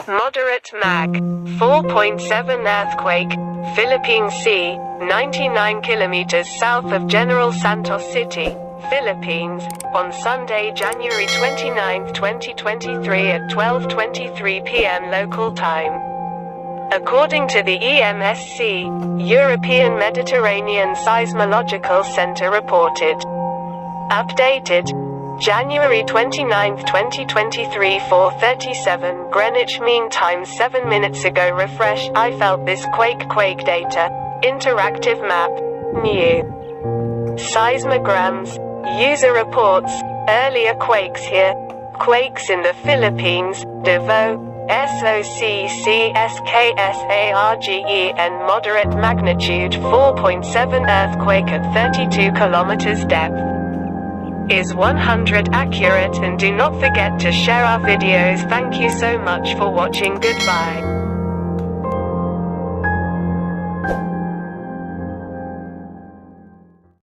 Moderate Mag. 4.7 earthquake, Philippine Sea, 99 kilometers south of General Santos City, Philippines, on Sunday, January 29, 2023 at 12:23 p.m. local time. According to the EMSC, European Mediterranean Seismological Centre reported. Updated. January 29, 2023 4:37 Greenwich Mean Time 7 minutes ago. Refresh. I felt this quake data. Interactive map. New. Seismograms. User reports. Earlier quakes here. Quakes in the Philippines. DAVAO. SOCCSKSARGEN. Moderate magnitude 4.7 earthquake at 32 kilometers depth. Is 100 accurate, and do not forget to share our videos. Thank you so much for watching. Goodbye.